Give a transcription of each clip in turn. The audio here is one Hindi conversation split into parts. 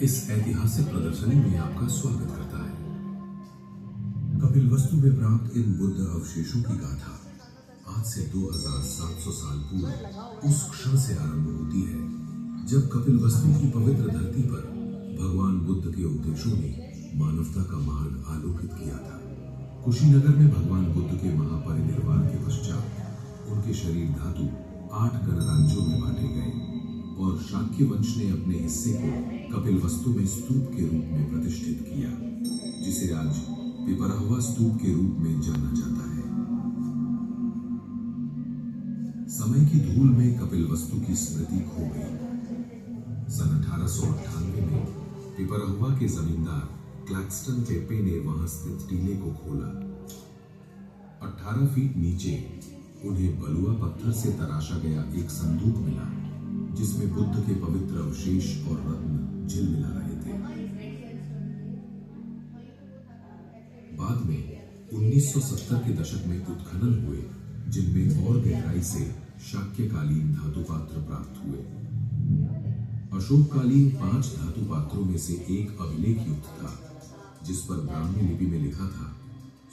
इस ऐतिहासिक प्रदर्शनी में आपका स्वागत करता है। कपिलवस्तु में प्राप्त इन बुद्ध अवशेषों की गाथा आज से 2700 साल पूर्व उस क्षण से आरंभ होती है जब कपिलवस्तु की पवित्र धरती पर भगवान बुद्ध के उपदेशों ने मानवता का मार्ग आलोकित किया था। कुशीनगर में भगवान बुद्ध के महापरिनिर्वाण के पश्चात उनके शरीर धातु 8 गणराज्यों में बांटे गए और शाक्य वंश ने अपने हिस्से को कपिलवस्तु में स्तूप के रूप में प्रतिष्ठित किया, जिसे आज पिपराहुआ स्तूप के रूप में जाना जाता है। समय की धूल में कपिलवस्तु की स्मृति खो गई। सन 1898 में पिपराहुआ के जमींदार क्लैक्सटन पेपे ने वहां स्थित टीले को खोला। 18 फीट नीचे उन्हें बलुआ पत्थर से तराशा गया एक संदूक मिला, जिसमें बुद्ध के पवित्र अवशेष और रत्न झिलमिला रहे थे। बाद में 1970 के दशक में उत्खनन हुए, जिनमें और गहराई से शाक्यकालीन धातु पात्र प्राप्त हुए। अशोककालीन 5 धातु पात्रों में से एक अभिलेख युक्त था, जिस पर ब्राह्मी लिपि में लिखा था,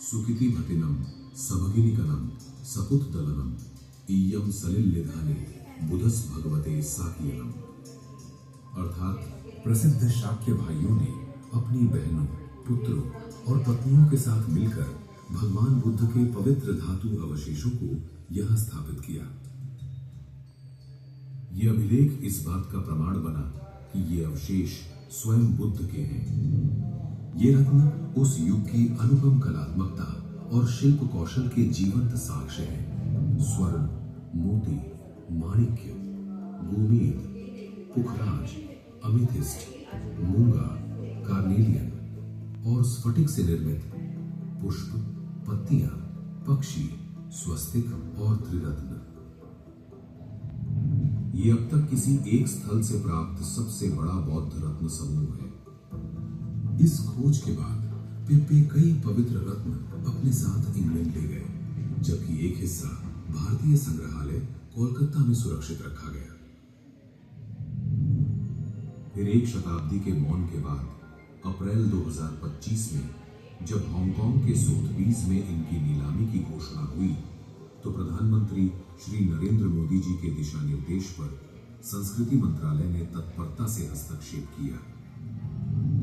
सुकिति भतिनम सबगिनिकनम सपुत दलनम इयम सलिल्लिधाने बुधस भगवते साकियनम। अर्थात प्रसिद्ध शाक्य भाइयों ने अपनी बहनों, पुत्रों और पत्नियों के साथ मिलकर भगवान बुद्ध के पवित्र धातु अवशेषों को यहां स्थापित किया। यह अभिलेख इस बात का प्रमाण बना कि ये अवशेष स्वयं बुद्ध के हैं। ये रत्न उस युग की अनुपम कलात्मकता और शिल्प कौशल के जीवंत साक्ष्य हैं। स्वर्ण, मोती, माणिक्य, गोमेद, पुखराज, अमिथिस्ट, मूंगा, कार्नेलियन और स्फटिक से निर्मित पुष्प, पत्तियां, पक्षी, स्वस्तिक और त्रिरत्न। ये अब तक किसी एक स्थल से प्राप्त सबसे बड़ा बौद्ध रत्न समूह है। इस खोज के बाद पेपे कई पवित्र रत्न अपने साथ इंग्लैंड ले गए, जबकि एक हिस्सा भारतीय संग्रहालय कोलकाता में सुरक्षित रखा गया। फिर एक शताब्दी के मौन के बाद अप्रैल 2025 में जब हांगकांग के सोथबीज में इनकी नीलामी की घोषणा हुई, तो प्रधानमंत्री श्री नरेंद्र मोदी जी के दिशा निर्देश पर संस्कृति मंत्रालय ने तत्परता से हस्तक्षेप किया,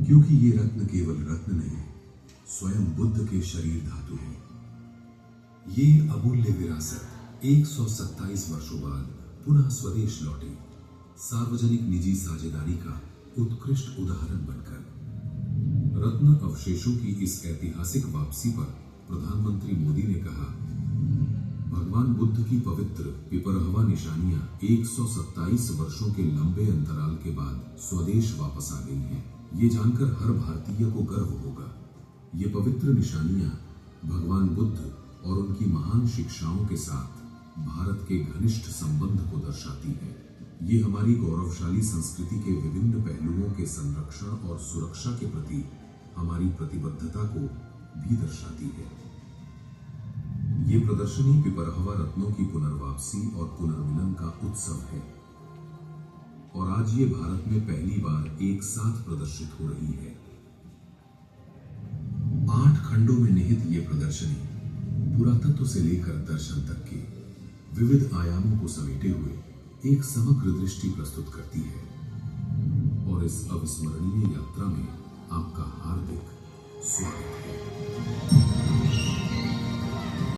क्योंकि ये रत्न केवल रत्न नहीं, स्वयं बुद्ध के शरीर धातु है। ये अमूल्य विरासत 127 वर्षों बाद पुनः स्वदेश लौटी, सार्वजनिक निजी साझेदारी का उत्कृष्ट उदाहरण बनकर। रत्न अवशेषों की इस ऐतिहासिक वापसी पर प्रधानमंत्री मोदी ने कहा, भगवान बुद्ध की पवित्र पिपरहवा निशानियां 127 वर्षों के लंबे अंतराल के बाद स्वदेश वापस आ गई हैं। ये जानकर हर भारतीय को गर्व होगा। ये पवित्र निशानियां भगवान बुद्ध और उनकी महान शिक्षाओं के साथ भारत के घनिष्ठ संबंध को दर्शाती है। ये हमारी गौरवशाली संस्कृति के विभिन्न पहलुओं के संरक्षण और सुरक्षा के प्रति हमारी प्रतिबद्धता को भी दर्शाती है। ये प्रदर्शनी पिपरहवा रत्नों की पुनर्वापसी और पुनर्मिलन का उत्सव है, और आज ये भारत में पहली बार एक साथ प्रदर्शित हो रही है। 8 खंडों में निहित ये प्रदर्शनी पुरातत्व से लेकर दर्शन तक के विविध आयामों को समेटे हुए एक समग्र दृष्टि प्रस्तुत करती है, और इस अविस्मरणीय यात्रा में आपका हार्दिक स्वागत है।